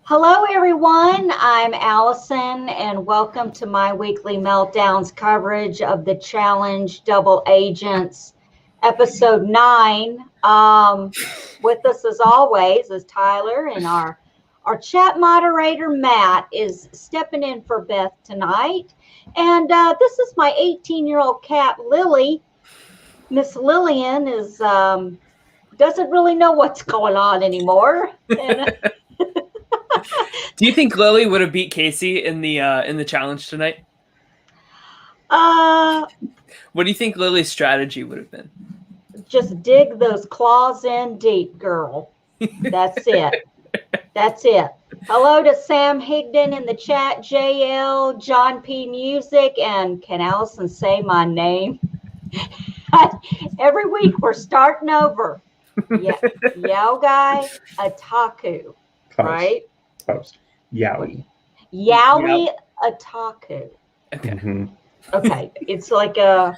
Hello, everyone. I'm Allison, and welcome to my weekly Meltdowns coverage of the Challenge Double Agents, episode 9. With us, as always, is Tyler, and our chat moderator, Matt, is stepping in for Beth tonight. And this is my 18-year-old cat, Lily. Miss Lillian is doesn't really know what's going on anymore. And, do you think Lily would have beat Casey in the challenge tonight? What do you think Lily's strategy would have been? Just dig those claws in deep, girl. That's it. That's it. Hello to Sam Higdon in the chat, JL, John P. Music, and can Allison say my name? Every week we're starting over. Yeah, Yao Guy Otaku, right? Close. Yaoi. Yaoi Otaku. Okay. Mm-hmm. Okay. It's like I'm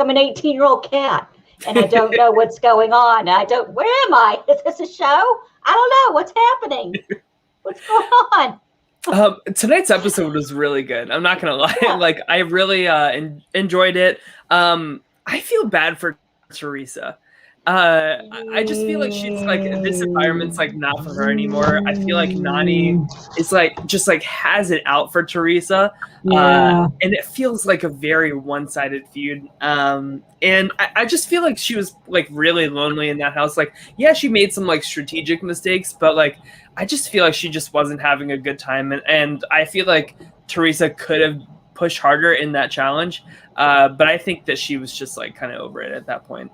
an 18-year-old cat and I don't know what's going on. Where am I? Is this a show? I don't know. What's happening? What's going on? Tonight's episode was really good. I'm not gonna lie. Yeah. Like, I really enjoyed it. I feel bad for Theresa. I just feel like she's like, this environment's like not for her anymore. I feel like Nani is like just like has it out for Theresa. Yeah. And it feels like a very one-sided feud. And I just feel like she was like really lonely in that house. Like, yeah, she made some like strategic mistakes, but like I just feel like she just wasn't having a good time. And I feel like Theresa could have pushed harder in that challenge. But I think that she was just like kind of over it at that point.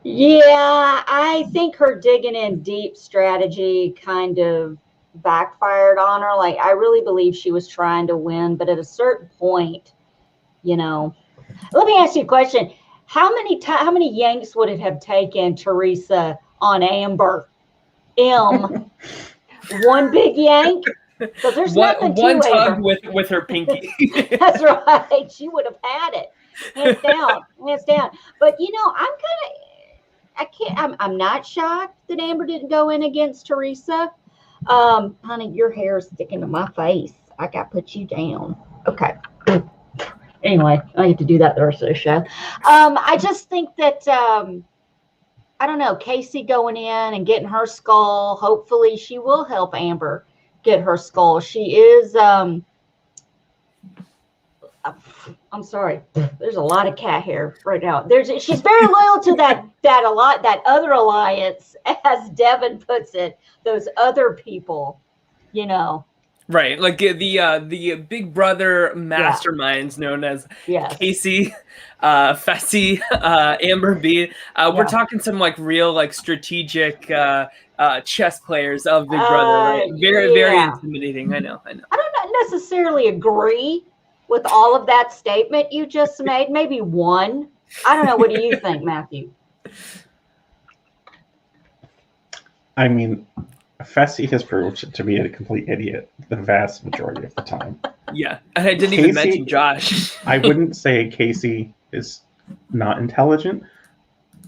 Yeah, I think her digging in deep strategy kind of backfired on her. Like, I really believe she was trying to win, but at a certain point, let me ask you a question. How many yanks would it have taken Theresa on Amber? One big yank? Because there's nothing to one tug Amber. with her pinky. That's right. She would have had it. Hands down. But I'm not shocked that Amber didn't go in against Theresa. Honey, your hair is sticking to my face. I got to put you down. Okay. Anyway, I get to do that the rest of the show. I just think that, I don't know, Casey going in and getting her skull, hopefully she will help Amber get her skull. She is, I'm sorry. There's a lot of cat hair right now. She's very loyal to that other alliance, as Devin puts it. Those other people, Right, like the Big Brother masterminds known as Casey, Fessy, Amber B. We're talking some like real like strategic chess players of Big Brother. Right? Very intimidating. I know. I don't necessarily agree with all of that statement you just made. Maybe one. I don't know. What do you think, Matthew? I mean, Fessy has proved to be a complete idiot the vast majority of the time. Yeah, and I didn't even mention Josh. I wouldn't say Casey is not intelligent.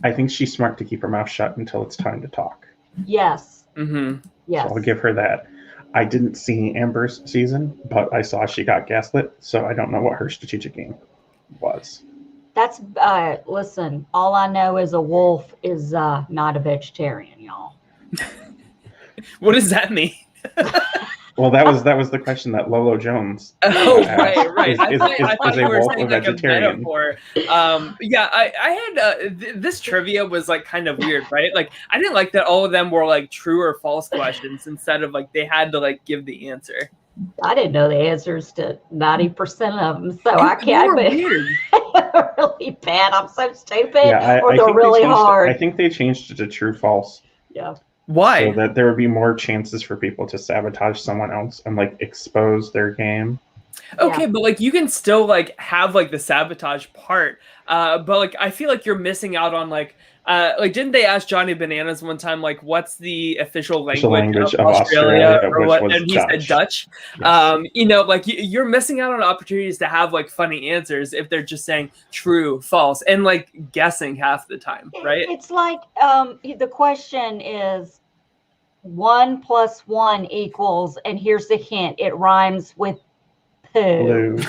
I think she's smart to keep her mouth shut until it's time to talk. Yes. Mm-hmm. Yes. So I'll give her that. I didn't see Amber's season, but I saw she got gaslit, so I don't know what her strategic game was. That's, listen, all I know is a wolf is not a vegetarian, y'all. What does that mean? Well, that was the question that Lolo Jones asked. Right. Is a wolf a vegetarian? I had this trivia was like kind of weird, right? Like, I didn't like that all of them were like true or false questions instead of like they had to like give the answer. I didn't know the answers to 90% of them, so I can't. Weird. Really bad. I'm so stupid. Yeah, or they're really hard. I think they changed it to true false. Yeah. Why? So that there would be more chances for people to sabotage someone else and like expose their game. Okay, but like you can still like have like the sabotage part, but like I feel like you're missing out on like didn't they ask Johnny Bananas one time like what's the official language of Australia or what? And he said Dutch. Yes. Like you're missing out on opportunities to have like funny answers if they're just saying true, false, and like guessing half the time, right? It's like the question is, 1 + 1 equals, and here's the hint, it rhymes with poo.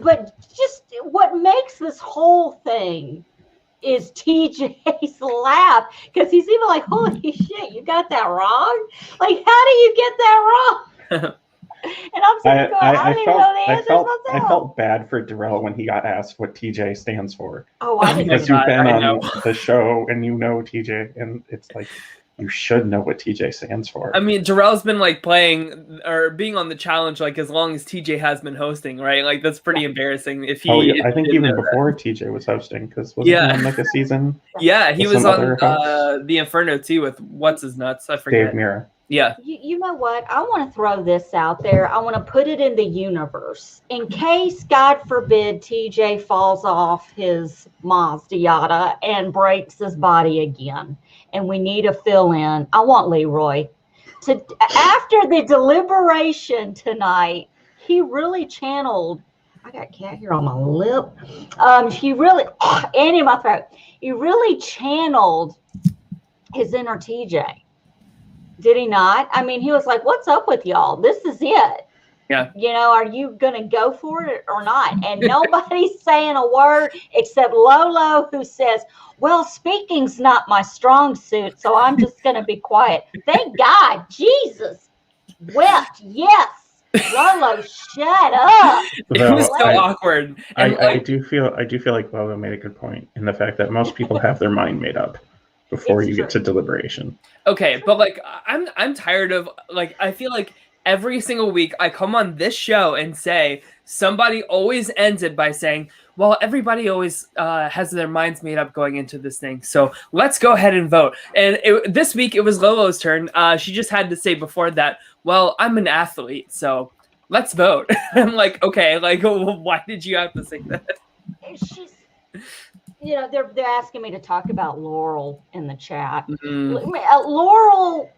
But just what makes this whole thing is TJ's laugh, because he's even like, holy shit, you got that wrong? Like, how do you get that wrong? And I'm sitting going, I don't even know the answers myself. I felt bad for Darrell when he got asked what TJ stands for. Oh, I didn't know. Because you've been on the show and you know TJ, and it's like, you should know what TJ stands for. I mean, Darrell's been like playing or being on the challenge like as long as TJ has been hosting, right? Like that's pretty embarrassing. If he, I think even before TJ was hosting, because wasn't he on like a season? Yeah, he was on the Inferno too with what's his nuts? I forget. Dave Mira. Yeah. You know what? I want to throw this out there. I want to put it in the universe in case, God forbid, TJ falls off his Mazda Yada and breaks his body again, and we need a fill-in. I want Leroy to. After the deliberation tonight, he really channeled. I got cat hair on my lip. He really and in my throat. He really channeled his inner TJ. Did he not? I mean, he was like, what's up with y'all? This is it. Yeah. You know, are you going to go for it or not? And nobody's saying a word except Lolo, who says, well, speaking's not my strong suit, so I'm just going to be quiet. Thank God. Jesus. Wept. Yes. Lolo, shut up. It was so awkward. I do feel like Lolo made a good point in the fact that most people have their mind made up before you get to deliberation. Okay, but like I'm tired of like I feel like every single week I come on this show and say somebody always ends it by saying, well, everybody always has their minds made up going into this thing, so let's go ahead and vote. And this week it was Lolo's turn. She just had to say before that, well, I'm an athlete, so let's vote. I'm like, okay, like why did you have to say that? She's, you know, they're asking me to talk about Laurel in the chat. Laurel,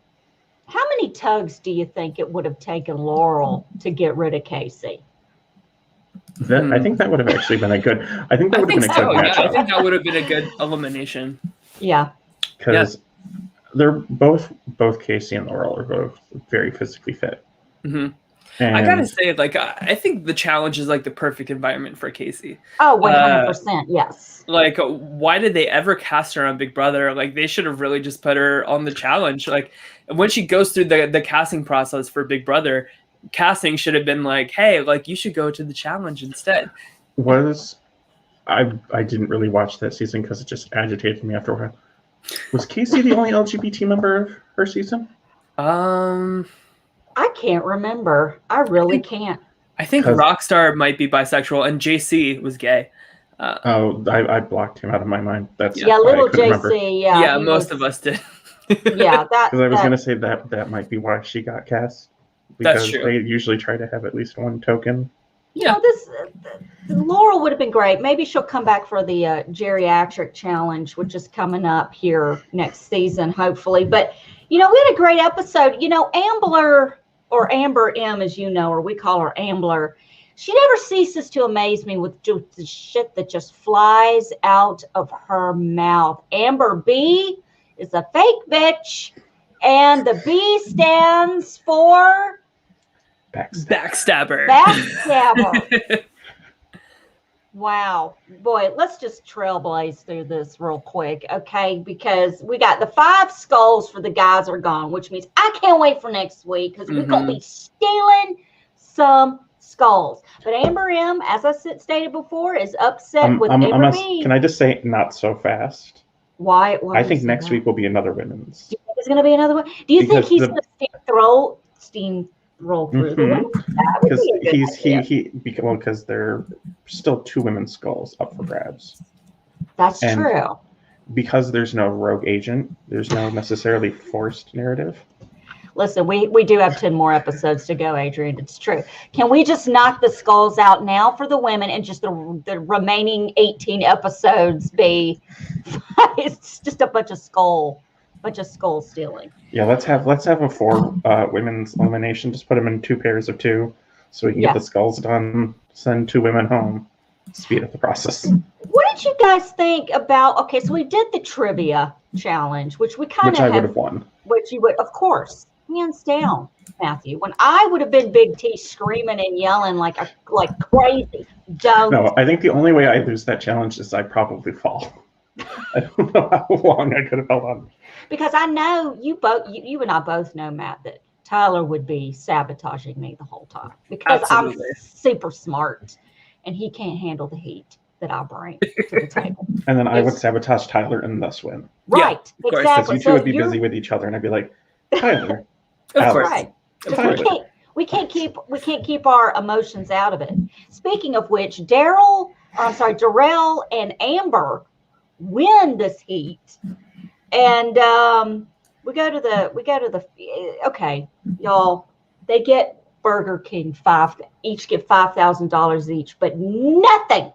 how many tugs do you think it would have taken Laurel to get rid of Casey? I think that would have actually been a good. I think that would have been a good matchup. I think that would have been a good elimination. Yeah, because they're both Casey and Laurel are both very physically fit. Mm-hmm. I gotta say, like, I think the challenge is like the perfect environment for Casey. Oh, 100%, yes. Like, why did they ever cast her on Big Brother? Like, they should have really just put her on the challenge. Like, when she goes through the casting process for Big Brother, casting should have been like, hey, like, you should go to the challenge instead. I didn't really watch that season because it just agitated me after a while. Was Casey the only LGBT member of her season? I can't remember. I really can't. I think Rockstar might be bisexual, and JC was gay. I blocked him out of my mind. That's little JC. Remember. Yeah, most of us did. Yeah, because I was going to say that might be why she got cast. Because that's true. They usually try to have at least one token. You know, this Laurel would have been great. Maybe she'll come back for the geriatric challenge, which is coming up here next season, hopefully. But you know, we had a great episode. You know, Ambler, or Amber M, as you know, or we call her Ambler, she never ceases to amaze me with the shit that just flies out of her mouth. Amber B is a fake bitch, and the B stands for Backstabber. Backstabber. Wow. Boy, let's just trailblaze through this real quick, okay? Because we got the 5 skulls for the guys are gone, which means I can't wait for next week because we're going to be stealing some skulls. But Amber M, as I stated before, is upset with Amber B. Can I just say not so fast? Why I think next week will be another women's. Do you think there's going to be another one? Do you think he's going to steamroll through because there are still 2 women's skulls up for grabs. That's true. Because there's no rogue agent, there's no necessarily forced narrative. Listen, we do have 10 more episodes to go, Adrian. It's true. Can we just knock the skulls out now for the women and just the remaining 18 episodes be it's just a bunch of skull stealing. Yeah, let's have a 4 women's elimination. Just put them in 2 pairs of 2 so we can get the skulls done, send 2 women home. speed up the process. What did you guys think about? Okay, so we did the trivia challenge, which we kind Which of I would have won. Which you would, of course, hands down, Matthew. When I would have been Big T screaming and yelling like crazy. Don't. No, I think the only way I lose that challenge is I probably fall. I don't know how long I could have held on. Because I know you and I both know, Matt, that Tyler would be sabotaging me the whole time because Absolutely. I'm super smart and he can't handle the heat that I bring to the table. And then I would sabotage Tyler and thus win. Right, Yeah, of course, exactly. Because you two would be busy with each other, and I'd be like, Tyler, Of Alex, course. Right. Of Tyler. course. We can't keep our emotions out of it. Speaking of which, Darrell and Amber win this heat, and we go to the okay, y'all. They get Burger King each get $5,000 each, but nothing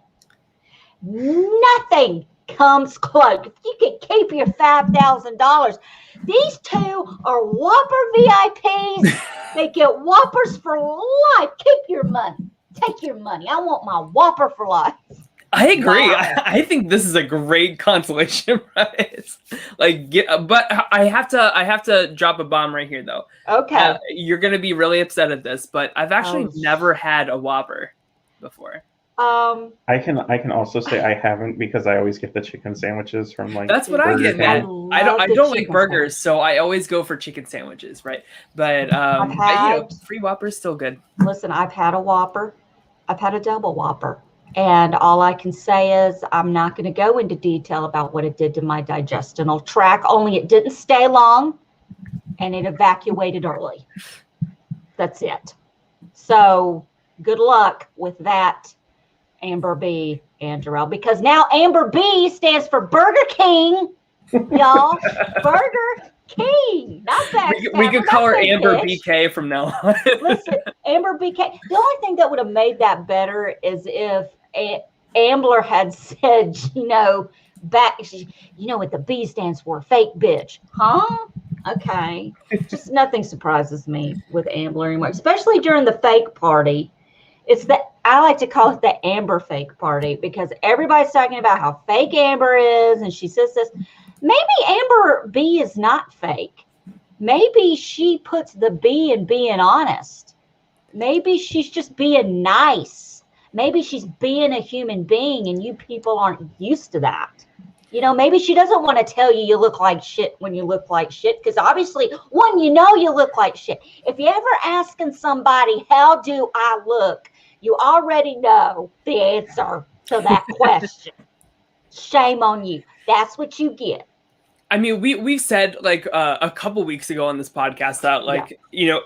comes close. If you can keep your $5,000, these two are Whopper VIPs. They get Whoppers for life. Keep your money. Take your money. I want my Whopper for life. I agree. Wow. I think this is a great consolation prize. But I have to drop a bomb right here, though. Okay. You're gonna be really upset at this, but I've actually never had a Whopper before. I can also say I haven't because I always get the chicken sandwiches from That's what I Burger get, King. man. I don't like burgers, so I always go for chicken sandwiches, right? But free Whopper's still good. Listen, I've had a Whopper. I've had a double Whopper. And all I can say is I'm not going to go into detail about what it did to my digestional tract, only it didn't stay long and it evacuated early. That's it. So good luck with that, Amber B and Jarrell, because now Amber B stands for Burger King, y'all. Burger King, not backstabber. We could call her Amber bitch. BK from now on. Listen, Amber BK. The only thing that would have made that better is if Ambler had said, what the B stands for, fake bitch. Huh? Okay. Just nothing surprises me with Ambler anymore, especially during the fake party. I like to call it the Amber fake party because everybody's talking about how fake Amber is, and she says this. Maybe Amber B is not fake. Maybe she puts the B in being honest. Maybe she's just being nice. Maybe she's being a human being and you people aren't used to that. Maybe she doesn't want to tell you look like shit when you look like shit because obviously, one, you look like shit. If you're ever asking somebody, how do I look? You already know the answer to that question. Shame on you. That's what you get. I mean, we've said a couple weeks ago on this podcast that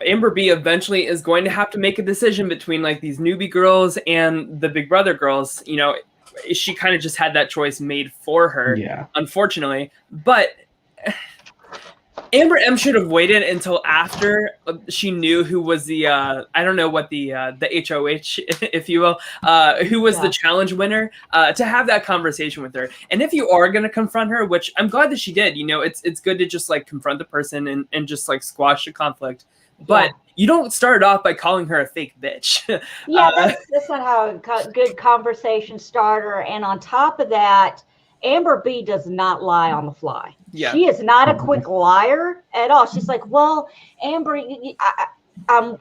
Amber B eventually is going to have to make a decision between these newbie girls and the Big Brother girls. She kind of just had that choice made for her, unfortunately. But Amber M should have waited until after she knew who was the I don't know what the HOH, if you will, who was the challenge winner, to have that conversation with her. And if you are going to confront her, which I'm glad that she did, it's good to just confront the person and just squash the conflict. But you don't start off by calling her a fake bitch. That's not how a good conversation starter. And on top of that, Amber B does not lie on the fly. Yeah. She is not a quick liar at all. She's like, well, Amber, I'm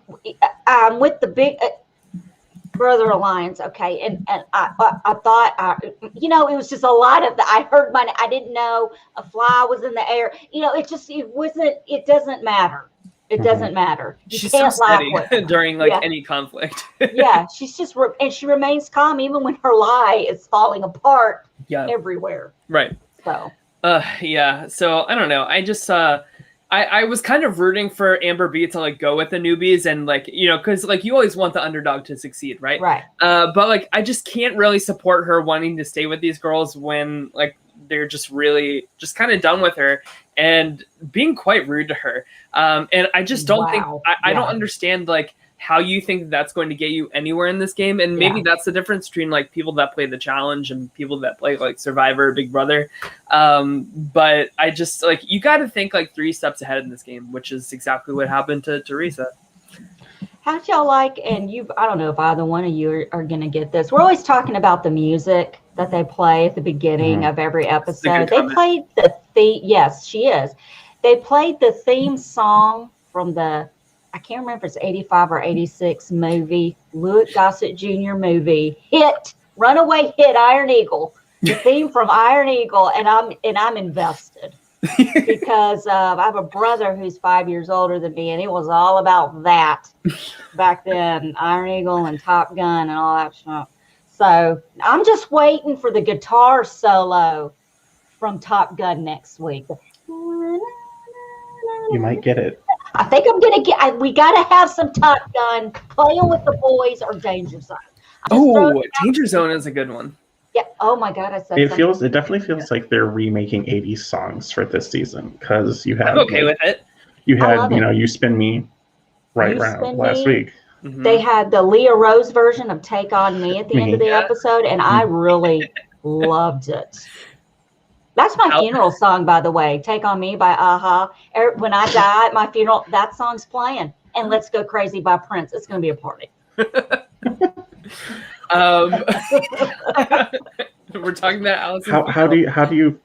with the Big Brother Alliance. Okay. And I thought, it was just a lot of I heard I didn't know a fly was in the air. It doesn't matter. It doesn't matter. She's so steady during any conflict. She's just and she remains calm even when her lie is falling apart everywhere. Right. So. So I don't know. I just I was kind of rooting for Amber B to go with the newbies and because you always want the underdog to succeed, right? Right. But I just can't really support her wanting to stay with these girls when they're just really just kind of done with her and being quite rude to her. And I just don't think I don't understand how you think that's going to get you anywhere in this game. And maybe that's the difference between people that play the challenge and people that play Survivor, Big Brother. But I just you got to think 3 steps ahead in this game, which is exactly what happened to Theresa. How'd y'all like, and I don't know if either one of you are going to get this. We're always talking about the music that they play at the beginning of every episode. They played the theme. Yes, she is. They played the theme song from I can't remember if it's 85 or 86 movie, Louis Gossett Jr. movie, runaway hit Iron Eagle, the theme from Iron Eagle, and I'm invested. Because I have a brother who's 5 years older than me, and it was all about that back then, Iron Eagle and Top Gun and all that stuff. So I'm just waiting for the guitar solo from Top Gun next week. You might get it. I think I'm going to we got to have some Top Gun, Playing with the Boys, or Danger Zone. Oh, Danger Zone is a good one. Yeah. Oh my God! It definitely feels like they're remaking 80s songs for this season, because you have. I'm okay with it. You had, You Spin Me Right Round last week. Mm-hmm. They had the Leah Rose version of Take On Me at the end of the episode, and I really loved it. That's my funeral song, by the way. Take On Me by AHA. When I die at my funeral, that song's playing. And Let's Go Crazy by Prince. It's going to be a party. We're talking about Allison. How do you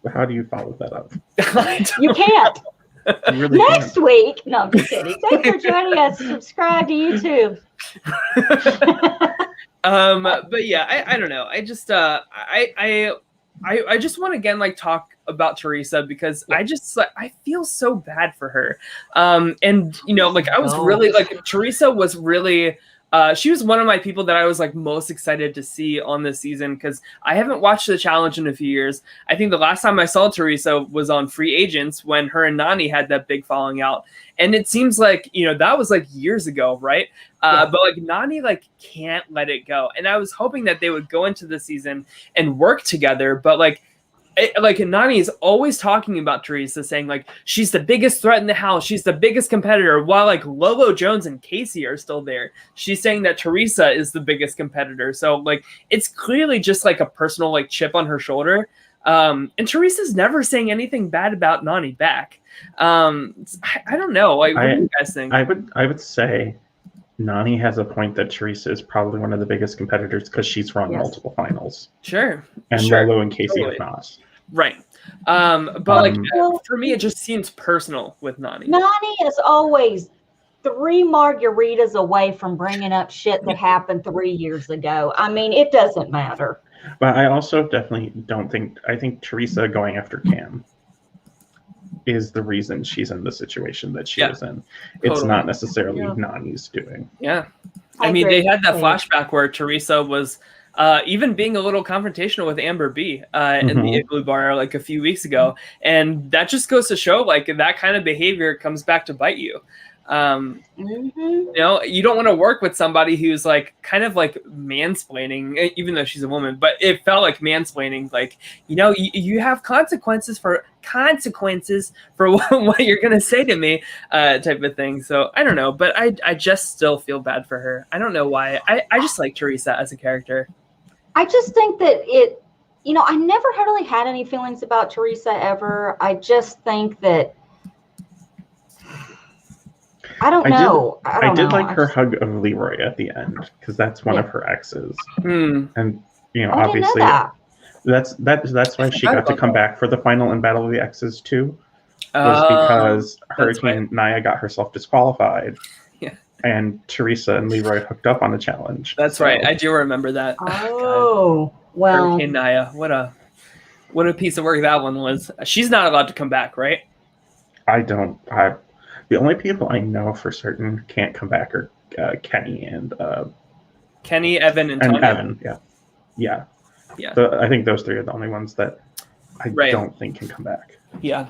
follow that up? You can't. You really Next can't. week. No, I'm just kidding. Thanks for joining us. Subscribe to YouTube. But yeah, I don't know. I just I just want to again talk about Theresa, because I feel so bad for her. And I was really Theresa was really she was one of my people that I was most excited to see on this season, because I haven't watched the challenge in a few years. I think the last time I saw Theresa was on Free Agents, when her and Nany had that big falling out. And it seems that was years ago, right? But Nany can't let it go. And I was hoping that they would go into the season and work together, but Nany is always talking about Theresa, saying she's the biggest threat in the house, she's the biggest competitor, while Lolo Jones and Casey are still there. She's saying that Theresa is the biggest competitor. So it's clearly just a personal chip on her shoulder. And Teresa's never saying anything bad about Nany back. I don't know. What do you guys think? I would say Nany has a point that Theresa is probably one of the biggest competitors, because she's run multiple finals. Sure. And Lolo and Casey have not. Right. For me, it just seems personal with Nany. Nany is always 3 margaritas away from bringing up shit that happened 3 years ago. I mean, it doesn't matter. But I also definitely I think Theresa going after Cam is the reason she's in the situation that she is in. It's not necessarily Nany's doing. Yeah. I mean, they had that flashback where Theresa was even being a little confrontational with Amber B in the Igloo Bar a few weeks ago. And that just goes to show that kind of behavior comes back to bite you. You don't want to work with somebody who's mansplaining, even though she's a woman, but it felt like mansplaining. You have consequences for what you're going to say to me, type of thing. So I don't know, but I just still feel bad for her. I don't know why. I just like Theresa as a character. I just think that I never really had any feelings about Theresa ever. I just think that I don't know. I did like her hug of Leroy at the end, because that's one of her exes, and obviously that's why she got to come back for the final in Battle of the Exes too, was because Hurricane Naya got herself disqualified, and Theresa and Leroy hooked up on the challenge. That's right. I do remember that. Oh, well, Hurricane Naya, what a piece of work that one was. She's not allowed to come back, right? The only people I know for certain can't come back are Kenny and Evan, and Tony. Evan. Yeah. So I think those 3 are the only ones that I don't think can come back. Yeah.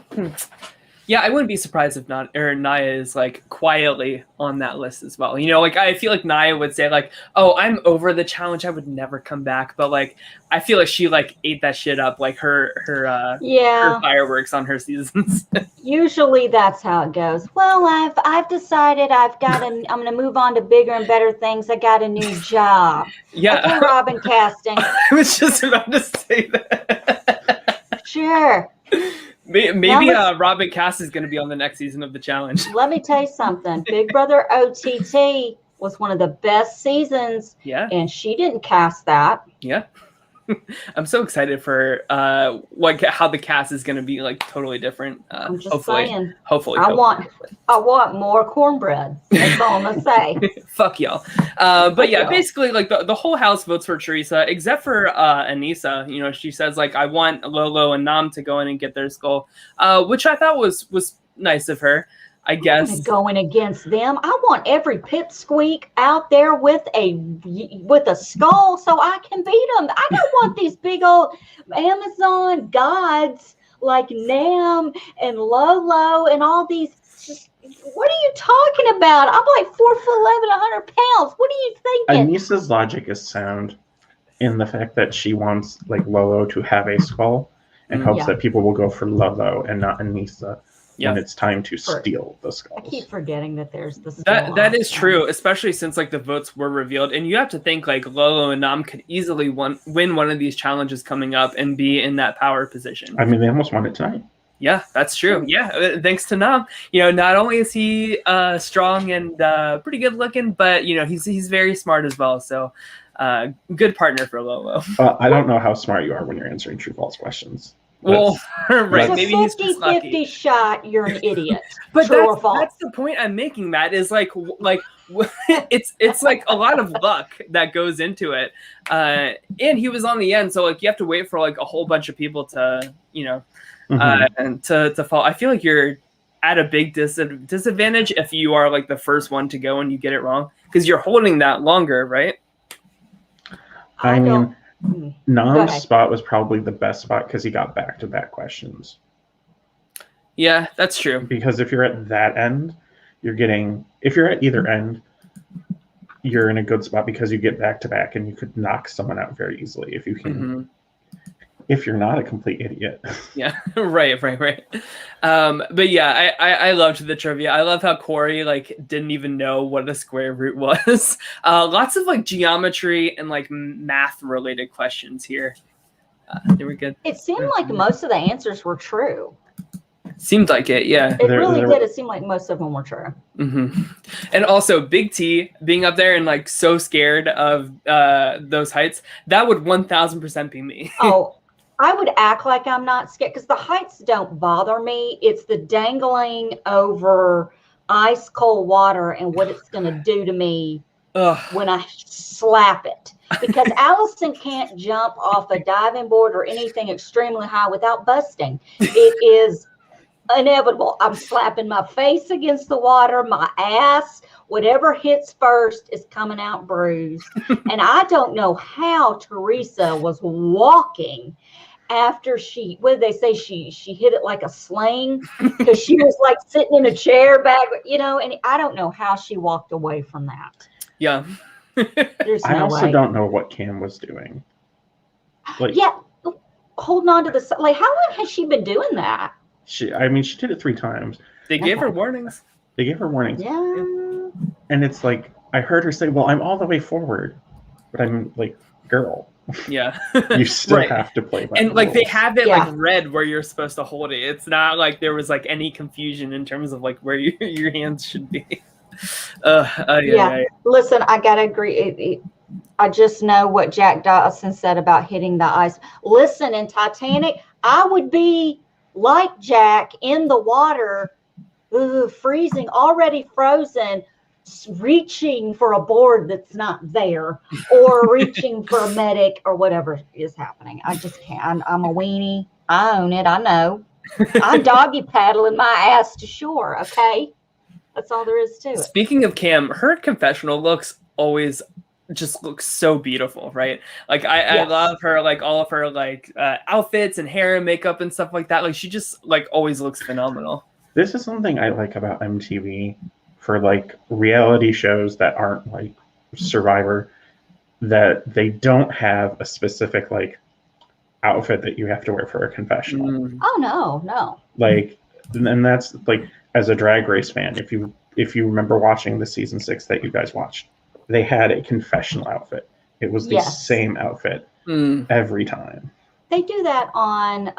Yeah, I wouldn't be surprised if Naya is quietly on that list as well. I feel like Naya would say "Oh, I'm over the challenge. I would never come back." But I feel like she ate that shit up, her fireworks on her seasons. Usually that's how it goes. Well, I've decided I'm going to move on to bigger and better things. I got a new job. Yeah. Okay, Robin casting. I was just about to say that. Sure. Maybe Robin Cass is going to be on the next season of the challenge. Let me tell you something. Big Brother OTT was one of the best seasons. Yeah. And she didn't cast that. Yeah. I'm so excited for how the cast is going to be like totally different. I'm just saying. Hopefully. I want more cornbread. That's all I'm gonna say. Fuck y'all. But yeah, basically like the whole house votes for Theresa except for Anissa. You know, she says like I want Lolo and Nam to go in and get their skull, which I thought was nice of her. I guess going against them. I want every pipsqueak out there with a skull so I can beat them. I don't want these big old Amazon gods like Nam and Lolo and all these. What are you talking about? I'm like 4'11", 100 pounds. What are you thinking? Anissa's logic is sound in the fact that she wants like Lolo to have a skull and hopes that people will go for Lolo and not Anissa. When it's time to steal the skulls. I keep forgetting that there's the skull. That is true, especially since like the votes were revealed, and you have to think like Lolo and Nam could easily win one of these challenges coming up and be in that power position. I mean, they almost won it tonight. Yeah, that's true. Yeah, thanks to Nam. You know, not only is he strong and pretty good looking, but you know he's very smart as well. So, good partner for Lolo. I don't know how smart you are when you're answering true/false questions. Well, right. Maybe he's 50-50 shot. You're an idiot. But that's the point I'm making, Matt, is like it's like a lot of luck that goes into it. And he was on the end, so like you have to wait for like a whole bunch of people to, you know, and to fall. I feel like you're at a big disadvantage if you are like the first one to go and you get it wrong because you're holding that longer, right? I mean, Nam's spot was probably the best spot because he got back-to-back questions. Yeah, that's true. Because if you're at that end, if you're at either end, you're in a good spot because you get back-to-back and you could knock someone out very easily if you can. If you're not a complete idiot. Yeah, right. But yeah, I loved the trivia. I love how Corey like didn't even know what a square root was. Lots of like geometry and like math related questions here. They were good. It seemed like most of the answers were true. Seemed like it, yeah. It really did. It seemed like most of them were true. And also, Big T being up there and like so scared of those heights, that would 1000% be me. Oh, I would act like I'm not scared because the heights don't bother me. It's the dangling over ice cold water and what it's going to do to me when I slap it. Because Allison can't jump off a diving board or anything extremely high without busting. It is inevitable. I'm slapping my face against the water, my ass, whatever hits first is coming out bruised. And I don't know how Theresa was walking after she hit it like a sling because she was like sitting in a chair back, you know, and I don't know how she walked away from that. Yeah. I also don't know what Cam was doing. Like, yeah, holding on to the, like, how long has she been doing that? She did it 3 times. They gave her warnings. Yeah. And it's like, I heard her say, well, I'm all the way forward. But I'm like, girl. Yeah. You still have to play by and the like rules. they have it like red where you're supposed to hold it. It's not like there was like any confusion in terms of like where your hands should be. Listen, I gotta agree. I just know what Jack Dawson said about hitting the ice. Listen, in Titanic, I would be like Jack in the water, freezing, already frozen, reaching for a board that's not there, or reaching for a medic, or whatever is happening. I just can't. I'm a weenie. I own it. I know. I'm doggy paddling my ass to shore. Okay, that's all there is to it. Speaking of Cam, her confessional looks always just looks so beautiful, right? Like I love her, like all of her like outfits and hair and makeup and stuff like that. Like she just like always looks phenomenal. This is something I like about MTV for like reality shows that aren't like Survivor, that they don't have a specific like outfit that you have to wear for a confessional. Oh no. Like, and that's like, as a Drag Race fan, if you remember watching the season 6 that you guys watched, they had a confessional outfit. It was the same outfit every time. They do that on,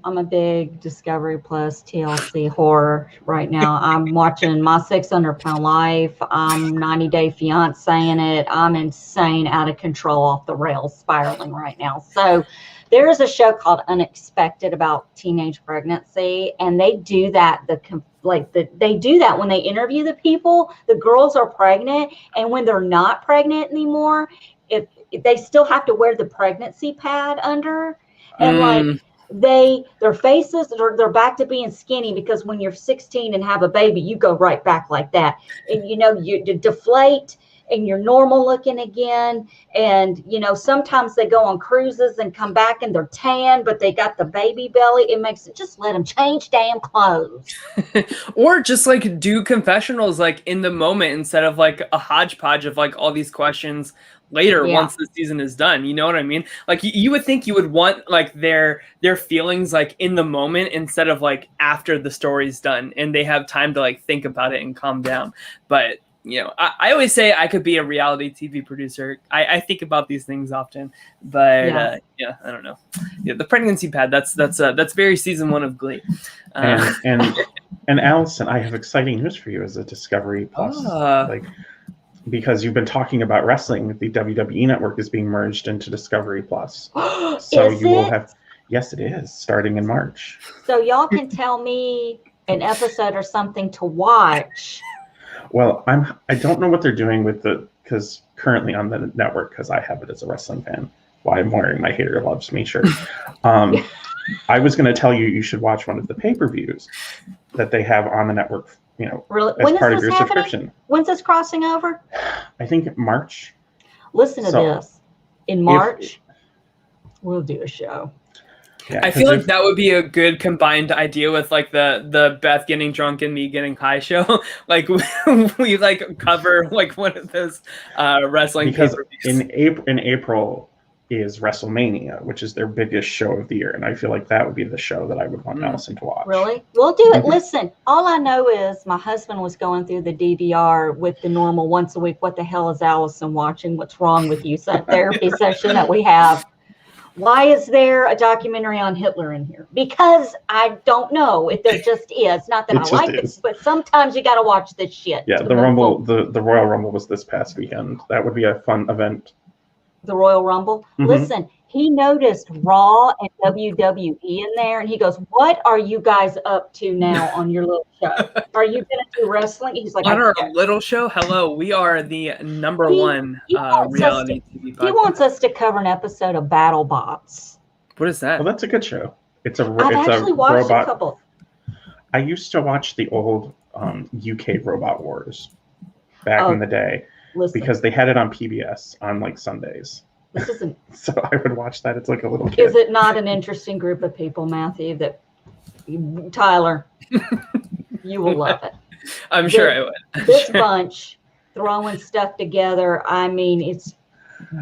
I'm a big Discovery Plus TLC horror right now. I'm watching My 600-Pound Life. I'm 90 Day Fiancé in it. I'm insane, out of control, off the rails, spiraling right now. So there is a show called Unexpected about teenage pregnancy, and they do that. They do that when they interview the people. The girls are pregnant, and when they're not pregnant anymore, if they still have to wear the pregnancy pad under, and like their faces, they're back to being skinny, because when you're 16 and have a baby, you go right back like that, and you deflate and you're normal looking again. And sometimes they go on cruises and come back and they're tan, but they got the baby belly. It makes it, just let them change damn clothes. Or just like do confessionals like in the moment, instead of like a hodgepodge of like all these questions later once the season is done. You know what I mean? Like you would think you would want like their feelings like in the moment, instead of like after the story's done and they have time to like think about it and calm down. But I always say I could be a reality TV producer. I think about these things often, but I don't know. Yeah, the pregnancy pad, that's very season 1 of Glee. And Allison, I have exciting news for you as a Discovery Plus, because you've been talking about wrestling. The WWE Network is being merged into Discovery Plus, so will have. Yes, it is, starting in March. So y'all can tell me an episode or something to watch. Well, I don't know what they're doing with because currently on the network, because I have it as a wrestling fan, why I'm wearing my Hater Loves Me shirt. I was going to tell you should watch one of the pay-per-views that they have on the network, really? As part of your subscription. When's this crossing over? I think March. Listen to this. In March, we'll do a show. Yeah, I feel like that would be a good combined idea with like the Beth getting drunk and me getting high show. Like we like cover like one of those wrestling, because pay-per-views. in April is WrestleMania, which is their biggest show of the year, and I feel like that would be the show that I would want Allison to watch. Really? We'll do it. Listen, all I know is my husband was going through the DVR with the normal once a week. What the hell is Allison watching? What's wrong with you? Therapy session that we have. Why is there a documentary on Hitler in here? Because I don't know if there just is. Not that I like it, but sometimes you got to watch this shit. Yeah, the Rumble, the Royal Rumble was this past weekend. That would be a fun event. The Royal Rumble. Mm-hmm. Listen, he noticed Raw and WWE in there, and he goes, "What are you guys up to now on your little show? Are you going to do wrestling?" He's like, "On our little show, hello, we are the number one reality TV podcast." He wants us to cover an episode of Battle Bots. What is that? Well, that's a good show. I've actually watched a couple. I used to watch the old UK Robot Wars back in the day. Listen. Because they had it on PBS on like Sundays. This isn't. So I would watch that. It's like a little kid. Is it not an interesting group of people, Matthew? Tyler, you will love it. I'm sure I would. This bunch throwing stuff together. I mean, it's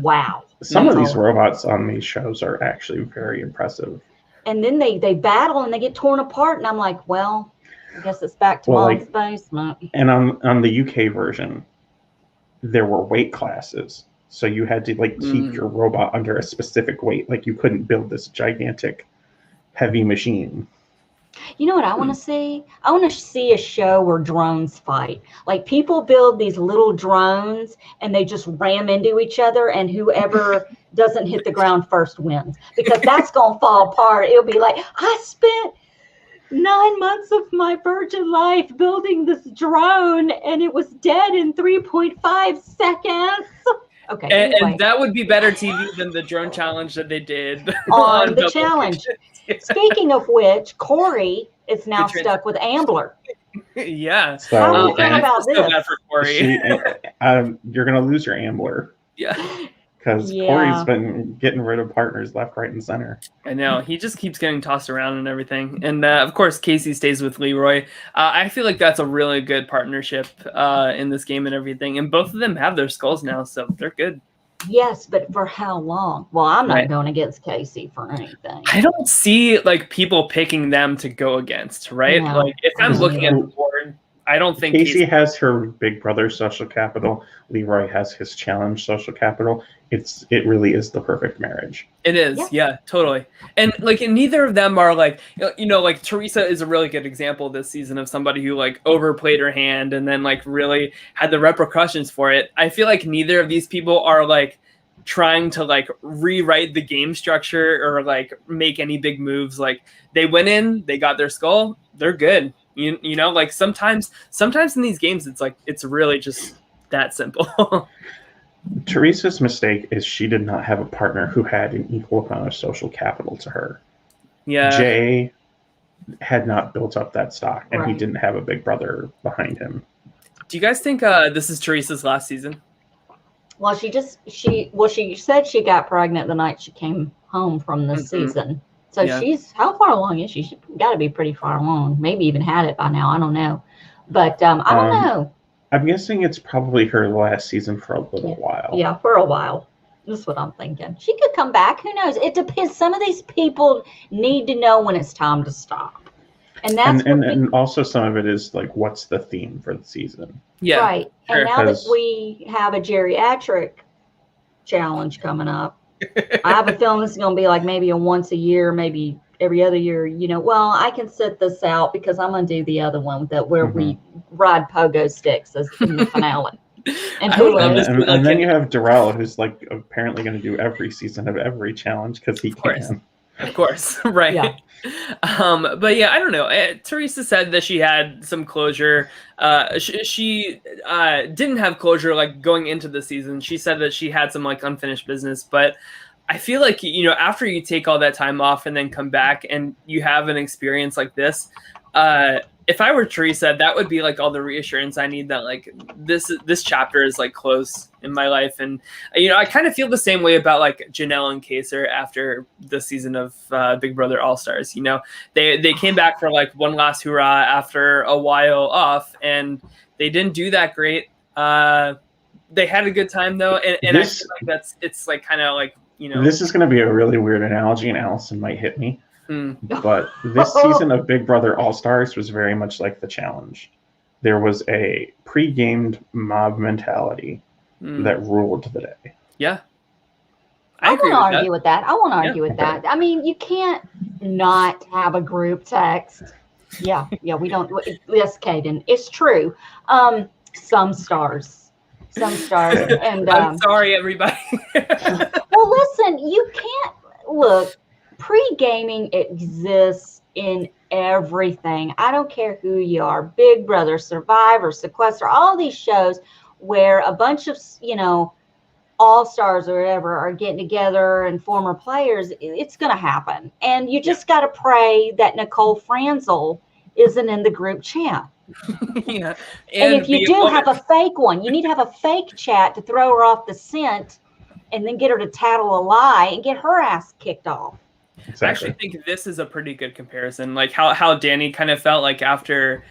wow. Some of these robots on these shows are actually very impressive. And then they battle and they get torn apart, and I'm like, well, I guess it's back to Mom's basement. And on the UK version, there were weight classes, so you had to keep your robot under a specific weight. Like you couldn't build this gigantic heavy machine. You know what I want to see? I want to see a show where drones fight. Like people build these little drones and they just ram into each other, and whoever doesn't hit the ground first wins, because that's going to fall apart. It'll be like, I spent 9 months of my virgin life building this drone and it was dead in 3.5 seconds. Okay. Anyway. And that would be better TV than the drone challenge that they did on the challenge. Speaking of which, Corey is now stuck with Ambler. Yeah. So, how do you feel about this? So bad for Corey. You're going to lose your Ambler. Yeah. Because Corey's been getting rid of partners left, right, and center. I know. He just keeps getting tossed around and everything. And, of course, Casey stays with Leroy. I feel like that's a really good partnership in this game and everything. And both of them have their skulls now, so they're good. Yes, but for how long? Well, I'm not going against Casey for anything. I don't see, people picking them to go against, right? No. If I'm looking at the board, I don't think Casey has her Big Brother social capital. Leroy has his challenge social capital. It really is the perfect marriage. It is, yeah, totally. And like, and neither of them are like, like Theresa is a really good example this season of somebody who like overplayed her hand and then like really had the repercussions for it. I feel like neither of these people are like trying to like rewrite the game structure or like make any big moves. Like they went in, they got their skull, they're good. You know, like sometimes in these games, it's like, it's really just that simple. Theresa's mistake is she did not have a partner who had an equal amount of social capital to her. Yeah. Jay had not built up that stock, and he didn't have a big brother behind him. Do you guys think this is Theresa's last season? Well, she said she got pregnant the night she came home from the season. So she's, how far along is she? She's got to be pretty far along. Maybe even had it by now. I don't know. But I don't know. I'm guessing it's probably her last season for a little while. Yeah, for a while. That's what I'm thinking. She could come back. Who knows? It depends. Some of these people need to know when it's time to stop. And that's and also some of it is like, what's the theme for the season? Yeah. Right. Sure. And now that we have a geriatric challenge coming up, I have a feeling this is going to be like maybe a once a year, maybe every other year, well, I can sit this out because I'm going to do the other one where we ride pogo sticks as in the finale. And then you have Darrell, who's like apparently going to do every season of every challenge because he can. Of course, right. Yeah. But yeah, I don't know. Theresa said that she had some closure. She didn't have closure like going into the season. She said that she had some like unfinished business, but I feel like, after you take all that time off and then come back and you have an experience like this, if I were Theresa, that would be like all the reassurance I need that like this chapter is like close in my life. And, I kind of feel the same way about like Janelle and Kaser after the season of Big Brother All-Stars. They came back for like one last hurrah after a while off and they didn't do that great. They had a good time though. And I feel like it's like kind of like, This is going to be a really weird analogy and Allison might hit me. But this season of Big Brother All-Stars was very much like the challenge. There was a pre-gamed mob mentality that ruled the day. Yeah. I want to argue with that. I want to argue with that. I mean, you can't not have a group text. Yeah, we don't. Yes, Kaden, it's true. Some stars. And I'm sorry, everybody. Well, listen, you can't look. Pre-gaming exists in everything. I don't care who you are. Big Brother, Survivor, Sequester, all these shows where a bunch of, all-stars or whatever are getting together and former players, it's going to happen. And you just got to pray that Nicole Franzel isn't in the group chat. Yeah. And if you do have a fake one, you need to have a fake chat to throw her off the scent and then get her to tattle a lie and get her ass kicked off. Exactly. I actually think this is a pretty good comparison. Like how Danny kind of felt like after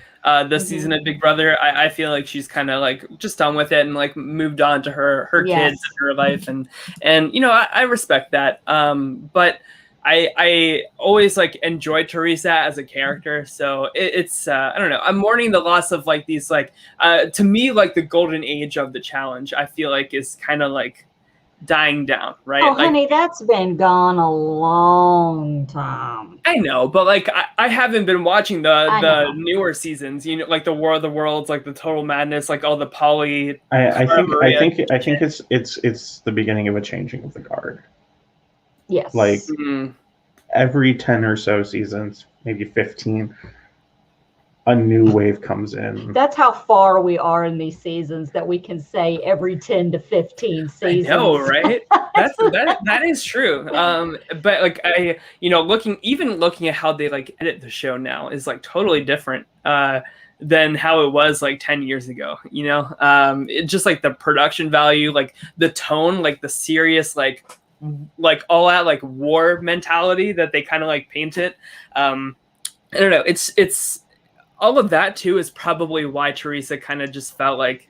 this season of Big Brother. I feel like she's kind of like just done with it and like moved on to her kids and her life. And I respect that. But I always like enjoyed Theresa as a character. So it's I don't know. I'm mourning the loss of like these like to me like the golden age of the challenge. I feel like is kind of like dying down, right? Oh, honey, that's been gone a long time. I know, but like I haven't been watching the newer seasons, like the War of the Worlds, like the Total Madness, like all the poly. I think it's the beginning of a changing of the guard. Yes. Like every 10 or so seasons, maybe 15, a new wave comes in. That's how far we are in these seasons that we can say every 10 to 15 seasons. I know, right? That is true. But like looking at how they like edit the show now is like totally different than how it was like 10 years ago. It just like the production value, like the tone, like the serious like all out like war mentality that they kind of like paint it. I don't know. It's all of that too is probably why Theresa kind of just felt like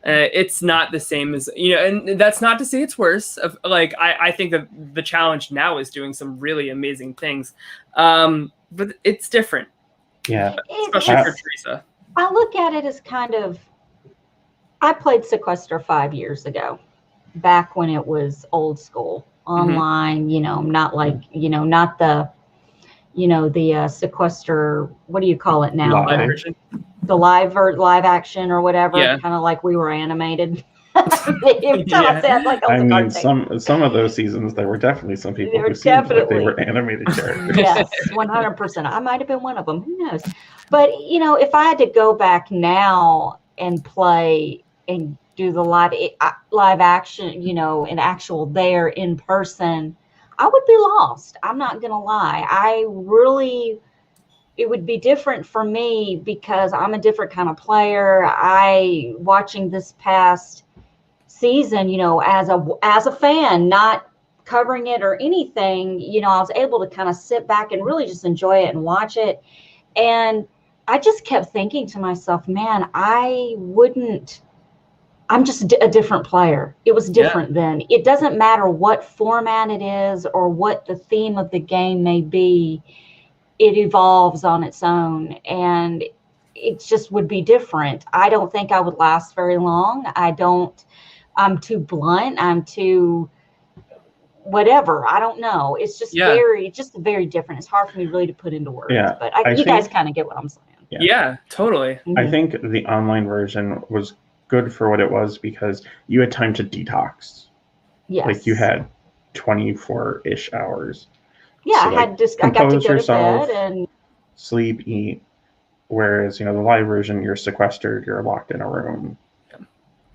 it's not the same as, and that's not to say it's worse. Like, I think that the challenge now is doing some really amazing things. But it's different. Yeah. Especially for Theresa. I look at it as I played Sequester 5 years ago, back when it was old school, online, not like, not the, the Sequester, what do you call it now? The live action or whatever, kind of like we were animated. I mean, some of those seasons, there were definitely some people who seemed like they were animated characters. Yes, 100%. I might have been one of them. Who knows? But, if I had to go back now and play and do the live action, an actual there in person, I would be lost. I'm not going to lie. It would be different for me because I'm a different kind of player. Watching this past season, as a fan, not covering it or anything, I was able to kind of sit back and really just enjoy it and watch it. And I just kept thinking to myself, man, I'm just a different player. It was different then. It doesn't matter what format it is or what the theme of the game may be. It evolves on its own, and it just would be different. I don't think I would last very long. I'm too blunt. I'm too whatever. I don't know. It's just very different. It's hard for me really to put into words, but you guys kind of get what I'm saying. Yeah, totally. I think the online version was good for what it was because you had time to detox. Yes. Like you had 24-ish hours. Yeah, so, I got to go to bed and sleep, eat. Whereas, the live version, you're sequestered, you're locked in a room,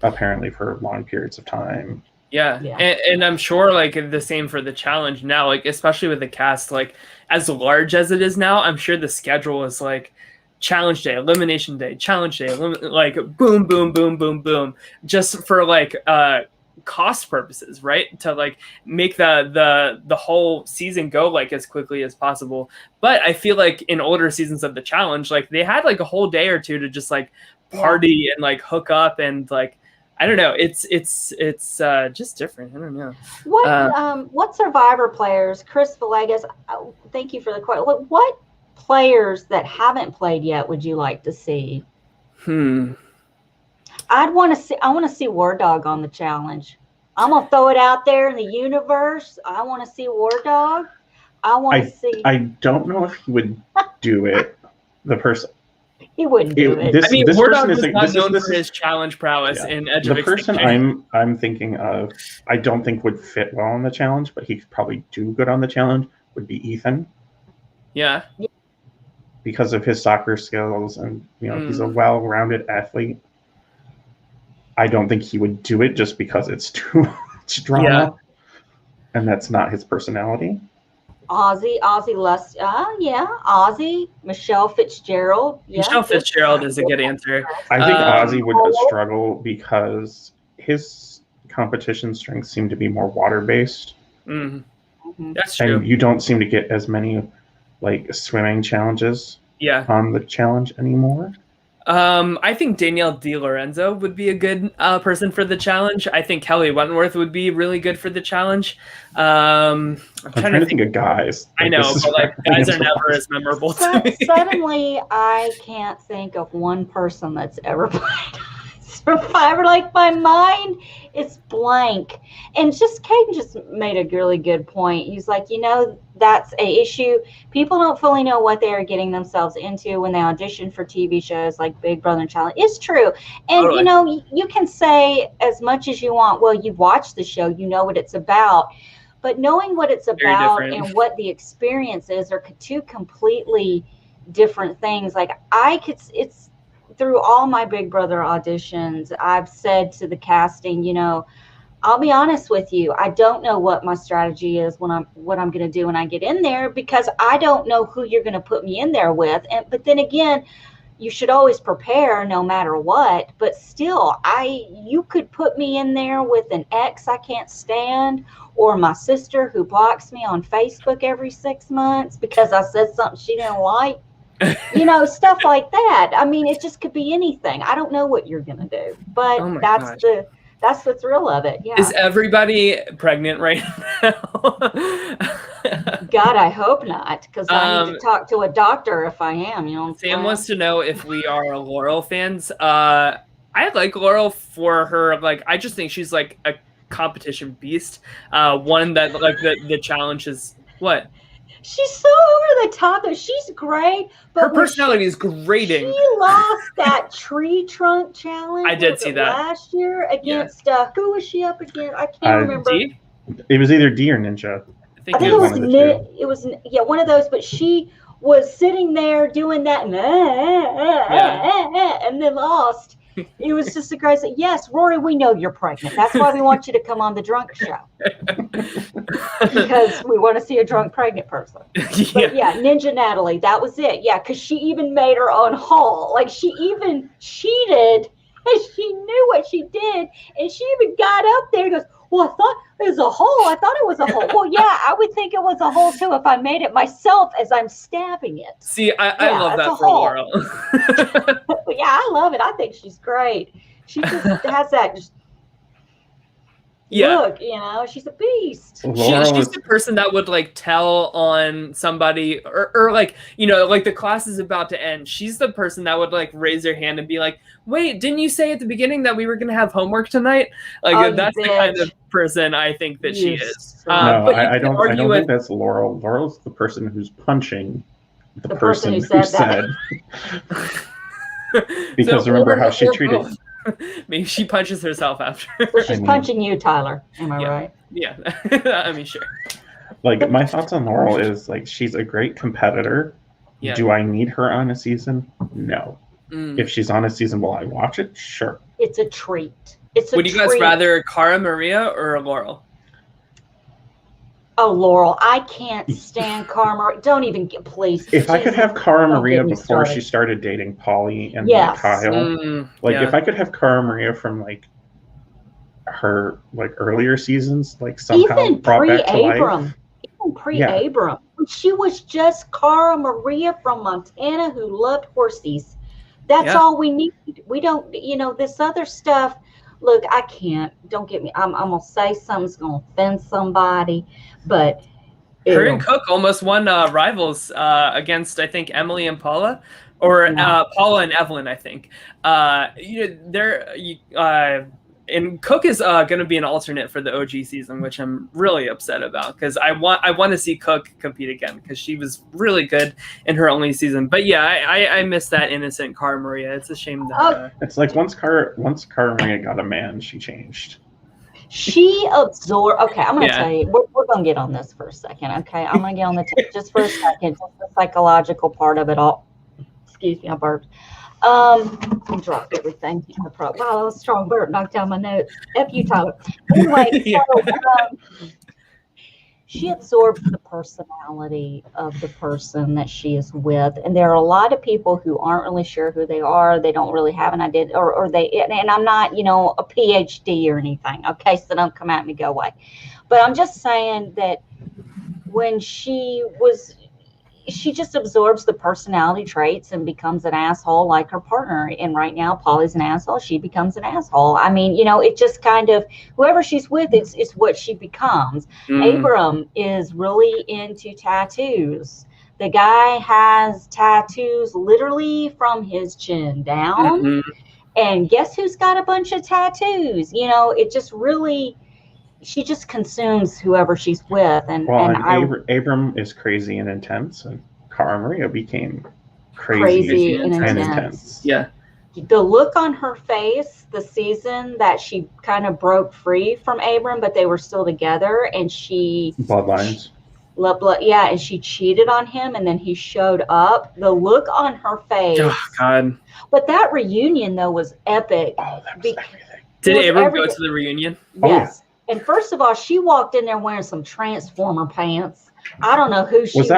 apparently for long periods of time. Yeah. And I'm sure like the same for the challenge now, like especially with the cast, like as large as it is now, I'm sure the schedule is like challenge day, elimination day, challenge day, like boom, boom, boom, boom, boom, just for like cost purposes, right? To like make the whole season go like as quickly as possible. But I feel like in older seasons of the challenge, like they had like a whole day or two to just like party and like hook up and like I don't know. It's just different. I don't know. What Survivor players, Chris Villegas, thank you for the question. What players that haven't played yet would you like to see? I want to see War Dog on the challenge. I'm gonna throw it out there in the universe. I want to see War Dog. I don't know if he would do it. The person. He wouldn't do it. War Dog is not known for his challenge prowess in Edge of Extinction. The person I'm thinking of, I don't think would fit well on the challenge, but he could probably do good on the challenge, would be Ethan. Yeah. Because of his soccer skills and, he's a well-rounded athlete. I don't think he would do it just because it's too much drama. And that's not his personality. Ozzy, Michelle Fitzgerald. Michelle Fitzgerald is a good answer. I think Ozzy would struggle because his competition strengths seem to be more water-based. That's true. And you don't seem to get as many like swimming challenges on the challenge anymore. I think Danielle DiLorenzo would be a good person for the challenge. I think Kelly Wentworth would be really good for the challenge. I'm trying to think of guys. I know, but like guys are never as memorable to me. Suddenly, I can't think of one person that's ever played Survivor. Like my mind is blank. And Caden just made a really good point. He's like, that's a issue. People don't fully know what they are getting themselves into when they audition for TV shows like Big Brother and Challenge. It's true. And, totally. You can say as much as you want, well, you've watched the show, you know what it's about. But knowing what it's about and what the experience is are two completely different things. Like it's through all my Big Brother auditions, I've said to the casting, I'll be honest with you. I don't know what my strategy is what I'm going to do when I get in there because I don't know who you're going to put me in there with. But then again, you should always prepare no matter what. But still, you could put me in there with an ex I can't stand or my sister who blocks me on Facebook every 6 months because I said something she didn't like. Stuff like that. I mean, it just could be anything. I don't know what you're going to do, but that's the thrill of it. Yeah. Is everybody pregnant right now? God, I hope not, because I need to talk to a doctor if I am. You know what I'm saying? Sam wants to know if we are Laurel fans. I like Laurel for her. Like, I just think she's like a competition beast. One that like the challenge is what. She's so over the top though. She's great, but her personality is grating. She lost that tree trunk challenge. I did see that last year against who was she up against? I can't remember. D? It was either D or Ninja. I think it was it was one of those. But she was sitting there doing that and then lost. It was just a crazy. Yes, Rory, we know you're pregnant. That's why we want you to come on the drunk show. Because we want to see a drunk pregnant person. But yeah, Ninja Natalie, that was it. Yeah, because she even made her own haul. Like, she even cheated, and she knew what she did, and she even got up there and goes, well, I thought it was a hole. I thought it was a hole. Well, yeah, I would think it was a hole too if I made it myself as I'm stabbing it. See, I love that for Laurel. Yeah, I love it. I think she's great. She just has that look, you know, she's a beast. She's the person that would like tell on somebody or like, you know, like the class is about to end. She's the person that would like raise her hand and be like, wait, didn't you say at the beginning that we were going to have homework tonight? Like, that's the kind of person I think that she is. No, but I don't think that's Laurel. Laurel's the person who's punching the person who said. Because so remember how she treated. Maybe she punches herself after. So she's punching you, Tyler. Am I right? Yeah. I mean, sure. Like, my thoughts on Laurel is like she's a great competitor. Yeah. Do I need her on a season? No. If she's on a season, will I watch it? Sure. It's a treat. It's a Would you guys rather Cara Maria or Laurel? Oh, Laurel. I can't stand Cara Maria. Don't even please. If I could have Cara Maria before she started dating Polly and Kyle, if I could have Cara Maria from like her like earlier seasons, like somehow even brought back to life. Even pre-Abram. She was just Cara Maria from Montana who loved horsies. That's all we need. We don't, you know, this other stuff. Look, I can't. Don't get me. I'm gonna say something's gonna offend somebody, but her and Cook almost won rivals against, I think, Emily and Paula, or Paula and Evelyn. I think. And Cook is going to be an alternate for the OG season, which I'm really upset about because I want to see Cook compete again because she was really good in her only season. But yeah, I miss that innocent Cara Maria. It's a shame that it's like once Cara Maria got a man, she changed. She absorbed. Okay, I'm going to tell you. We're going to get on this for a second. Okay, I'm going to get on just for a second, just the psychological part of it all. Excuse me, I burped. I dropped everything. Wow, that was a strong burp. Knocked down my notes. F you, Tyler. Anyway, she absorbs the personality of the person that she is with. And there are a lot of people who aren't really sure who they are. They don't really have an idea, or they, and I'm not, you know, a PhD or anything. Okay, so don't come at me, go away. But I'm just saying that when she just absorbs the personality traits and becomes an asshole like her partner. And right now, Polly's an asshole. She becomes an asshole. I mean, you know, it just kind of, whoever she's with, it's what she becomes. Abram is really into tattoos. The guy has tattoos literally from his chin down. And guess who's got a bunch of tattoos? You know, it just really... She just consumes whoever she's with, Abram is crazy and intense, and Cara Maria became crazy and intense. Yeah, the look on her face, the season that she kind of broke free from Abram, but they were still together, and bloodlines. And she cheated on him, and then he showed up. The look on her face. Oh God! But that reunion though was epic. Oh, that was everything. Did Abram go to the reunion? Yes. And first of all, she walked in there wearing some Transformer pants. I don't know who she was.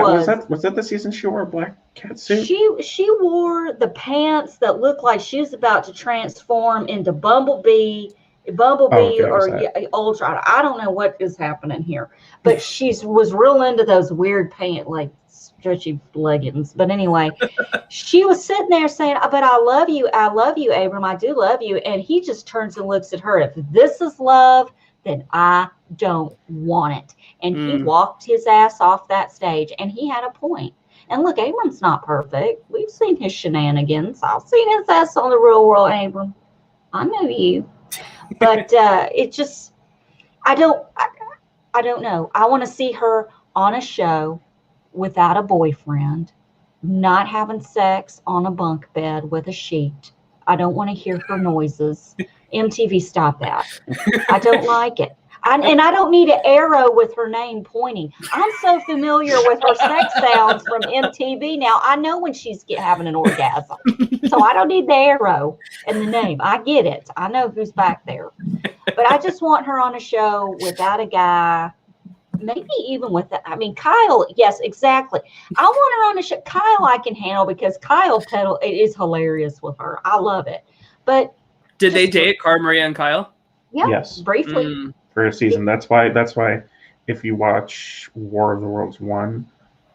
Was that the season she wore a black cat suit? She wore the pants that looked like she was about to transform into Bumblebee or Ultron. I don't know what is happening here, but she was real into those weird pants, like stretchy leggings. But anyway, she was sitting there saying, "But I love you, Abram. I do love you." And he just turns and looks at her. If this is love, then I don't want it. And he walked his ass off that stage, and he had a point. And look, Abram's not perfect. We've seen his shenanigans. I've seen his ass on the real world, Abram. I know you. But it just, I don't know. I want to see her on a show without a boyfriend, not having sex on a bunk bed with a sheet. I don't want to hear her noises. MTV, stop that. I don't like it. And I don't need an arrow with her name pointing. I'm so familiar with her sex sounds from MTV now. I know when she's having an orgasm. So I don't need the arrow and the name. I get it. I know who's back there. But I just want her on a show without a guy. Maybe even with that. I mean, Kyle, yes, exactly. I want her on a show. Kyle I can handle because Kyle Peddle, it is hilarious with her. I love it. But did they date Cara Maria and Kyle? Yeah, yes, briefly. For a season. That's why if you watch War of the Worlds 1,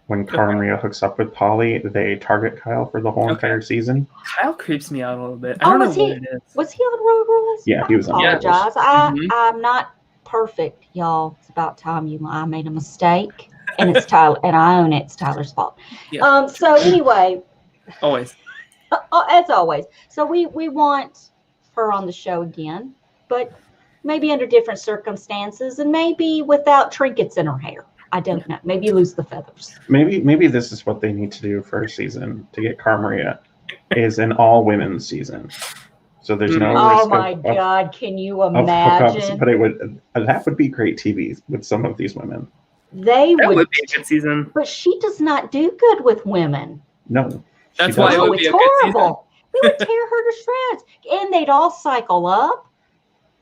when Cara Maria hooks up with Polly, they target Kyle for the whole entire season. Kyle creeps me out a little bit. I don't know what it is. Was he on Road Rules? Yeah, he was on Road Rules. I'm not perfect, y'all. It's about time I made a mistake. And it's Tyler, and I own it. It's Tyler's fault. Yeah. So anyway. Always. As always. So we want her on the show again, but maybe under different circumstances, and maybe without trinkets in her hair. I don't know. Maybe lose the feathers. Maybe this is what they need to do for a season to get Cara Maria, is an all women's season. So there's no. Oh my God! Can you imagine? But that would be great TV with some of these women. That would be a good season. But she does not do good with women. No, that's why it would be a horrible. We would tear her to shreds, and they'd all cycle up.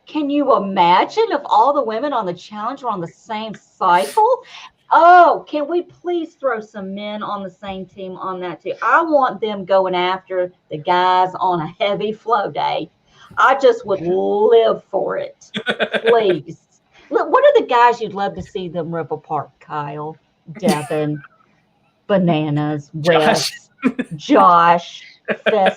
Can you imagine if all the women on the challenge were on the same cycle? Oh, can we please throw some men on the same team on that too? I want them going after the guys on a heavy flow day. I just would live for it. Please. Look, what are the guys you'd love to see them rip apart? Kyle, Devin, Bananas, Wes, Josh.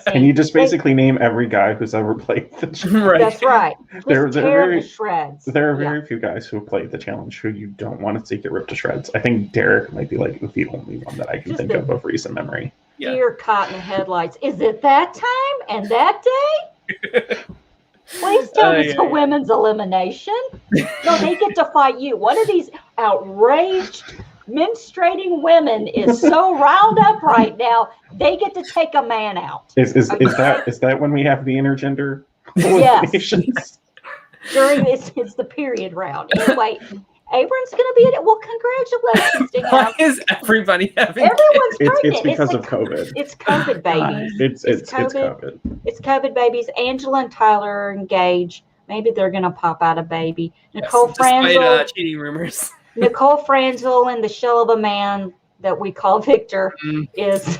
Can you just basically name every guy who's ever played the challenge? Right. That's right. There are very few guys who have played the challenge who you don't want to see get ripped to shreds. I think Derek might be like the only one that I can think of recent memory. Deer caught in the headlights. Is it that time and that day? Please tell me it's a women's elimination. No, they get to fight you. One of these outraged menstruating women is so riled up right now, they get to take a man out. Is that when we have the intergender eliminations? Yes. During this, it's the period round. Anyway, Abram's going to be in it. Well, congratulations to him. Why is everybody having Everyone's pregnant. It's because of COVID. It's COVID babies. It's COVID. It's COVID babies. Angela and Tyler are engaged. Maybe they're going to pop out a baby. Nicole Franzel. Cheating rumors. Nicole Franzel and the shell of a man that we call Victor is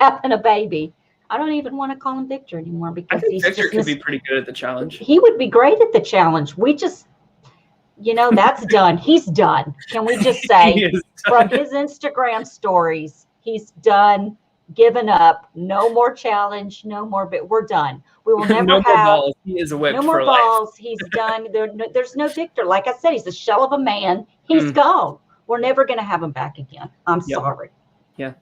having a baby. I don't even want to call him Victor anymore because Victor could be pretty good at the challenge. He would be great at the challenge. We just, that's done. He's done. Can we just say from his Instagram stories, he's done, given up. No more challenge. No more. But we're done. We will never have more balls. He is a whip. No more balls. He's done. There's no Victor. Like I said, he's a shell of a man. He's gone. We're never going to have him back again. I'm sorry. Yeah.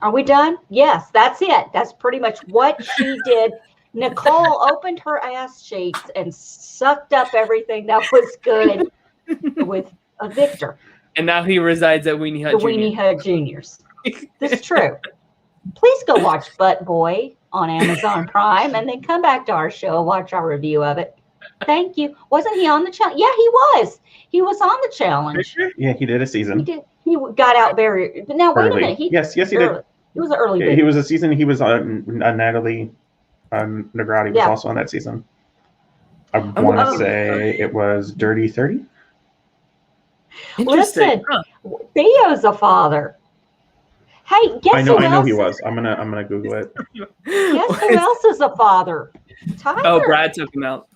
Are we done? Yes, that's it. That's pretty much what she did. Nicole opened her ass cheeks and sucked up everything that was good with a Victor. And now he resides at Weenie Hut Jr. Weenie Hut Juniors. This is true. Please go watch Butt Boy on Amazon Prime and then come back to our show and watch our review of it. Thank you. Wasn't he on the challenge? Yeah, he was. He was on the challenge. Yeah, he did a season. He did. He got out very. Now wait a minute. Yes, he did. It was an early. Yeah, he was a season. He was on Natalie Negrati was also on that season. I want to say it was Dirty 30. Listen, Theo's a father. Hey, guess who else? I know he was. I'm gonna Google it. Guess who else is a father? Tyler. Oh, Brad took him out.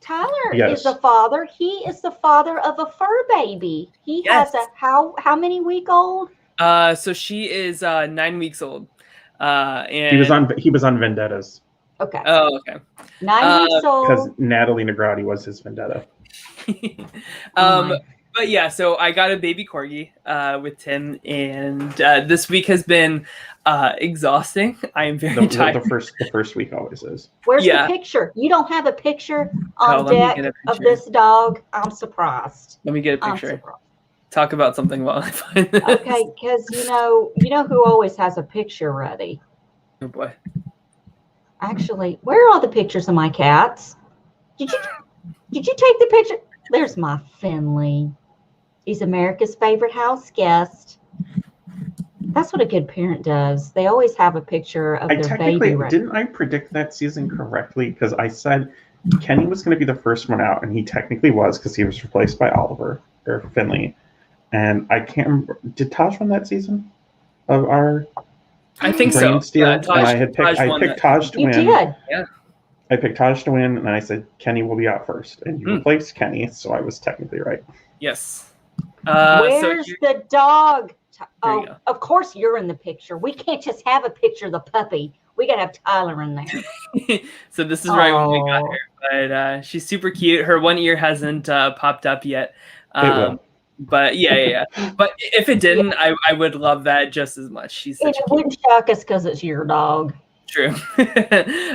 Tyler is a father. He is the father of a fur baby. He has a how many week old? So she is 9 weeks old. And he was on Vendettas. Okay. Oh, okay. 9 weeks old. Because Natalie Negrotti was his vendetta. But yeah, so I got a baby corgi with Tim, and this week has been exhausting. I am very tired. The first week always is. Where's the picture? You don't have a picture on deck of this dog? I'm surprised. Let me get a picture. Talk about something while I find this. Okay, because you know who always has a picture ready. Oh boy. Actually, where are all the pictures of my cats? Did you take the picture? There's my Finley. He's America's favorite house guest. That's what a good parent does. They always have a picture of their baby ready. Didn't I predict that season correctly? Because I said Kenny was going to be the first one out, and he technically was because he was replaced by Oliver or Finley. And I can't remember. Did Taj win that season of our? I think so. Yeah, and I picked Taj to win. You did. Yeah. I picked Taj to win, and I said Kenny will be out first, and you replaced Kenny, so I was technically right. Yes. Where's the dog? Oh, of course you're in the picture. We can't just have a picture of the puppy. We gotta have Tyler in there. So this is right when we got her, but she's super cute. Her one ear hasn't popped up yet. It will. But yeah. But if it didn't, I would love that just as much. She's such it wouldn't shock us because it's your dog. True.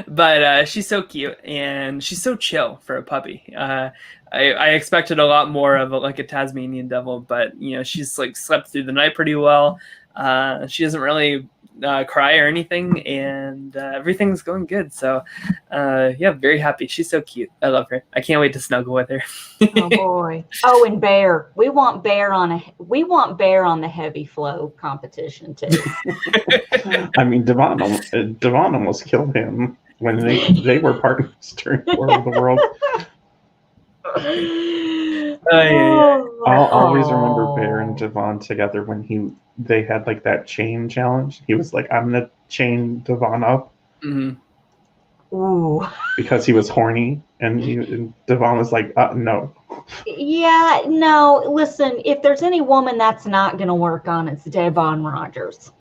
But she's so cute and she's so chill for a puppy. I expected a lot more of a Tasmanian devil, but she's like slept through the night pretty well. She doesn't really cry or anything, and everything's going good. So yeah, very happy. She's so cute. I love her. I can't wait to snuggle with her. Oh boy. Oh, and Bear. We want Bear on the heavy flow competition too. I mean, Devon almost killed him when they were partners during War of the World. I'll always remember Bear and Devon together when they had like that chain challenge. He was like, "I'm gonna chain Devon up," ooh, because he was horny, and Devon was like, "No." Yeah, no. Listen, if there's any woman that's not gonna work on, it's Devon Rogers.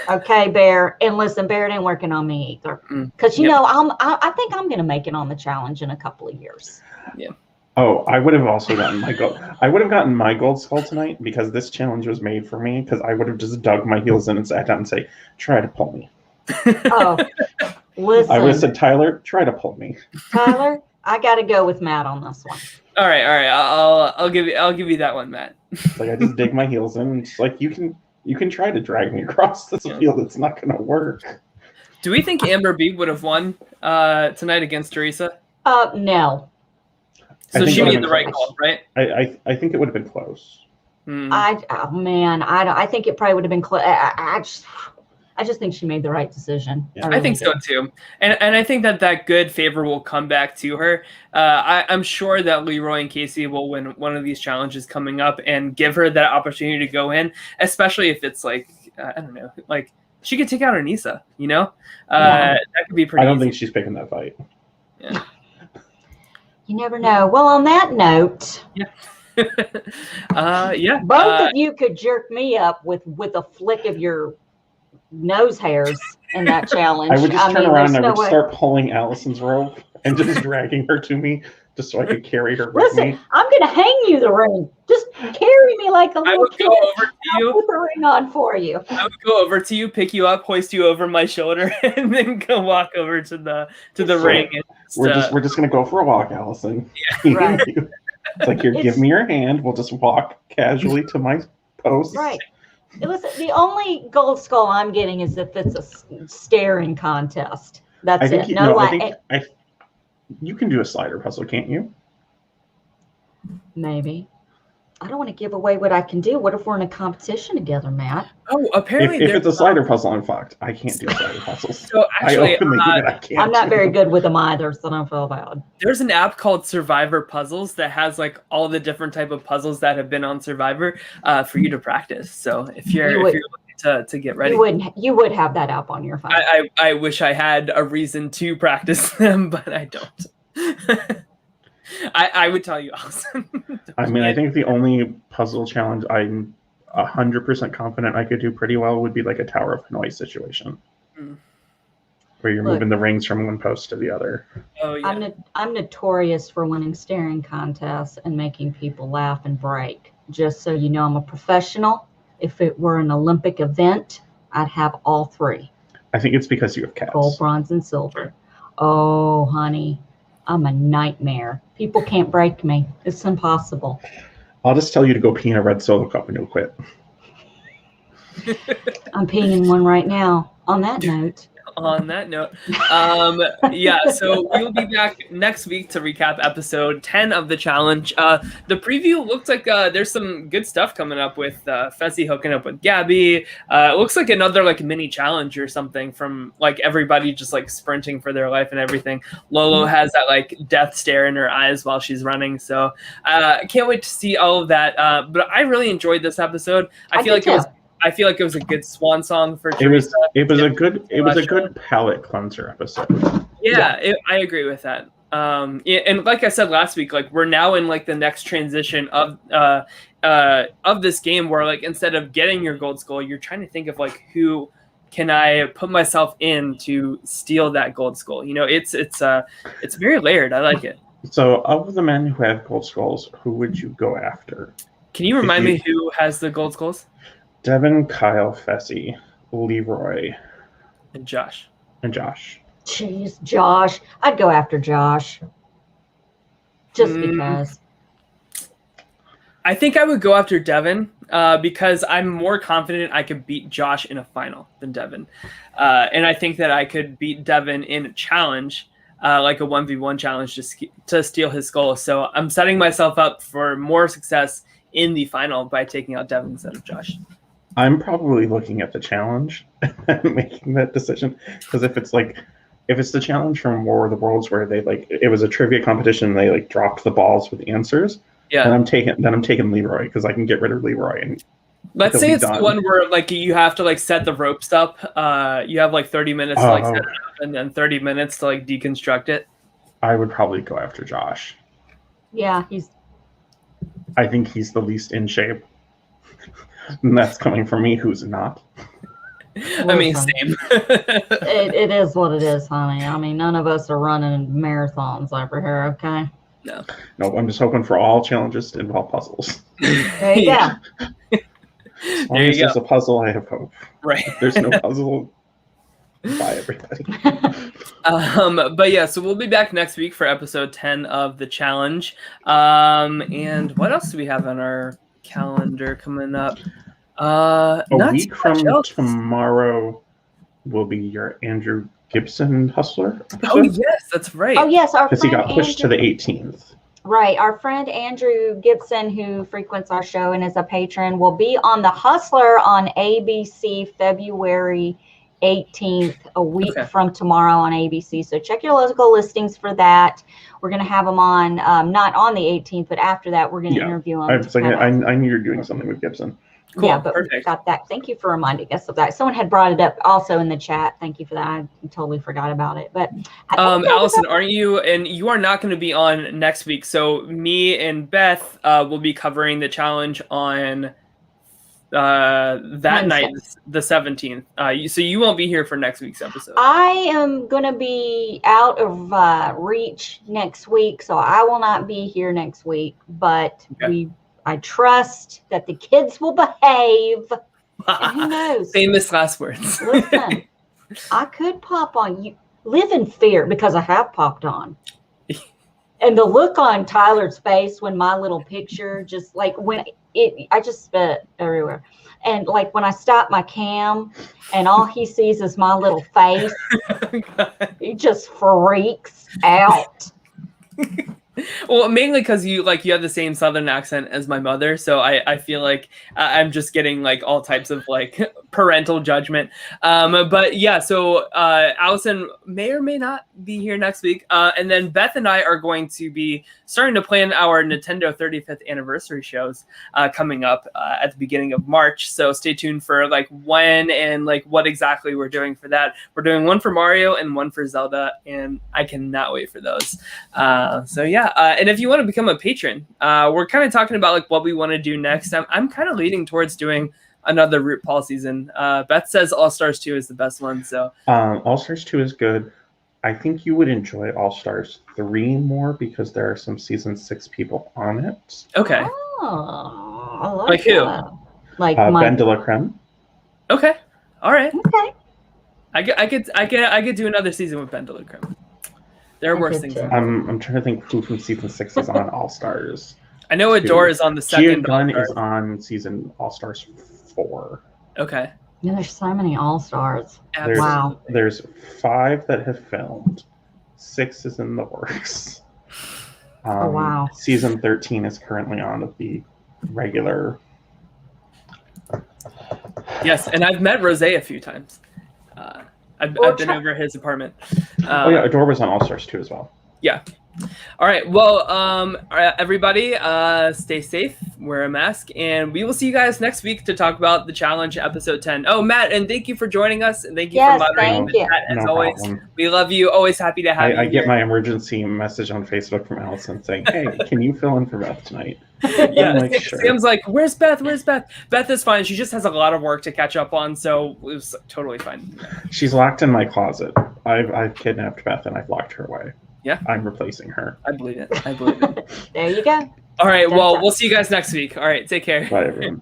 Okay, Bear, and listen, Bear ain't working on me either, because I think I'm gonna make it on the challenge in a couple of years. Yeah. Oh, I would have also gotten my gold. I would have gotten my gold skull tonight because this challenge was made for me. Because I would have just dug my heels in and sat down and say, "Try to pull me." Oh, listen. I would have said, "Tyler, try to pull me." Tyler, I got to go with Matt on this one. All right. I'll give you that one, Matt. It's like I just dig my heels in, and it's like you can try to drag me across this field. It's not going to work. Do we think Amber B would have won tonight against Theresa? No. So she made the right call, right? I think it would have been close. I think it probably would have been close. I just think she made the right decision. Yeah. I think so too, and I think that good favor will come back to her. I'm sure that Leroy and Casey will win one of these challenges coming up and give her that opportunity to go in, especially if it's like I don't know, like she could take out Anissa. That could be pretty. I don't easy. think she's picking that fight. Yeah. You never know. Well, on that note, both of you could jerk me up with a flick of your nose hairs in that challenge. I would just turn around and I would start pulling Allison's rope and just dragging her to me just so I could carry her with me. I'm going to hang you the ring. Just carry me like a little kid. I would go over to you. I'll put the ring on for you. I would go over to you, pick you up, hoist you over my shoulder, and then go walk over to the ring. And we're just going to go for a walk, Allison. Yeah. Right. It's like, give me your hand. We'll just walk casually to my post. Right. Listen, the only gold skull I'm getting is if it's a staring contest. That's it. You can do a slider puzzle, can't you? Maybe. I don't want to give away what I can do. What if we're in a competition together, Matt? Oh, apparently if it's a slider puzzle, I'm fucked. I can't do slider puzzles. So actually, I'm not very good with them either, so don't feel bad. There's an app called Survivor Puzzles that has like all the different type of puzzles that have been on Survivor for you to practice. So if you're looking to get ready, you would have that app on your phone. I wish I had a reason to practice them, but I don't. I would tell you, Allison. I mean, I think the only puzzle challenge I'm 100% confident I could do pretty well would be like a Tower of Hanoi situation. where you're moving the rings from one post to the other. Oh yeah. I'm notorious for winning staring contests and making people laugh and break. Just so you know, I'm a professional. If it were an Olympic event, I'd have all three. I think it's because you have cats. Gold, bronze, and silver. Oh, honey, I'm a nightmare. People can't break me. It's impossible. I'll just tell you to go pee in a red Solo cup and you'll quit. I'm peeing in one right now. On that note. Yeah, so we'll be back next week to recap episode 10 of the challenge. The preview looks like there's some good stuff coming up with Fessy hooking up with Gabby. It looks like another like mini challenge or something from like everybody just like sprinting for their life and everything. Lolo has that like death stare in her eyes while she's running, so can't wait to see all of that. But I really enjoyed this episode. I feel like it was a good swan song for Theresa. It was a good palate cleanser episode. I agree with that. And like I said last week, like we're now in like the next transition of this game where like instead of getting your gold skull, you're trying to think of like who can I put myself in to steal that gold skull. You know, it's very layered. I like it. So of the men who have gold skulls, who would you go after? Can you remind me who has the gold skulls? Devin, Kyle, Fessy, Leroy, and Josh. Jeez, Josh. I'd go after Josh. Just because. I think I would go after Devin because I'm more confident I could beat Josh in a final than Devin. And I think that I could beat Devin in a challenge, like a 1v1 challenge to steal his skull. So I'm setting myself up for more success in the final by taking out Devin instead of Josh. I'm probably looking at the challenge and making that decision, because if it's the challenge from War of the Worlds where they like it was a trivia competition and they like dropped the balls with answers, then I'm taking Leroy because I can get rid of Leroy and let's say it's the one where like you have to like set the ropes up. You have like 30 minutes to like set it up and then 30 minutes to like deconstruct it. I would probably go after Josh. Yeah, I think he's the least in shape. And that's coming from me, who's not. I mean, same. it is what it is, honey. I mean, none of us are running marathons over here, okay? No, I'm just hoping for all challenges to involve puzzles. There you go. As long as there's a puzzle, I have hope. Right. If there's no puzzle, bye, everybody. But yeah, so we'll be back next week for episode 10 of the challenge. And what else do we have on our calendar coming up? A week from tomorrow will be your Andrew Gibson Hustler episode. Oh yes, that's right. Oh yes, our friend he got pushed to the 18th. Right, our friend Andrew Gibson, who frequents our show and is a patron, will be on the Hustler on ABC February 18th, a week from tomorrow on ABC. So check your local listings for that. We're going to have him on, not on the 18th, but after that, we're going to interview him. I knew you were doing something with Gibson. Cool. Yeah, but we got that. Thank you for reminding us of that. Someone had brought it up also in the chat. Thank you for that. I totally forgot about it. But Allison, aren't you? And you are not going to be on next week. So me and Beth will be covering the challenge on that Wednesday. Night, the 17th. So you won't be here for next week's episode. I am going to be out of reach next week, so I will not be here next week. But I trust that the kids will behave. And who knows? Famous last words. Listen, I could pop on. You live in fear because I have popped on. And the look on Tyler's face when my little picture just like I just spit everywhere. And like when I stop my cam and all he sees is my little face, he just freaks out. Well, mainly because you have the same Southern accent as my mother, so I feel like I'm just getting like all types of like parental judgment. But yeah, so Allison may or may not be here next week, and then Beth and I are going to be starting to plan our Nintendo 35th anniversary shows coming up at the beginning of March. So stay tuned for like when and like what exactly we're doing for that. We're doing one for Mario and one for Zelda, and I cannot wait for those. So yeah. And if you want to become a patron, we're kind of talking about like what we want to do next. I'm kind of leaning towards doing another RuPaul season. Beth says All Stars 2 is the best one. So All Stars 2 is good. I think you would enjoy All Stars 3 more because there are some season 6 people on it. Okay. Oh, I like who? that. Like Ben de la Creme. Okay. All right. Okay. I could do another season with Ben de la Creme. There are worse things. I'm trying to think who from season 6 is on All Stars. I know Adore is on the second. Gia Gunn is on season All Stars 4. Okay. Yeah, there's so many All Stars. Wow. There's 5 that have filmed. 6 is in the works. Oh wow. Season 13 is currently on of the regular. Yes, and I've met Rose a few times. I've been over his apartment. Oh yeah, Adore was on All Stars 2 as well. Yeah. All right. Well, everybody, stay safe, wear a mask, and we will see you guys next week to talk about the challenge episode 10. Oh, Matt, and thank you for joining us, and thank you for moderating the chat as always. Problem. We love you. Always happy to have you. I get my emergency message on Facebook from Allison saying, "Hey, can you fill in for Beth tonight?" Yeah, like, sure. Sam's like, "Where's Beth? Where's Beth?" Beth is fine. She just has a lot of work to catch up on, so it was totally fine. She's locked in my closet. I've kidnapped Beth and I've locked her away. Yeah. I'm replacing her. I believe it. I believe it. There you go. All right. Well, we'll see you guys next week. All right. Take care. Bye, everyone.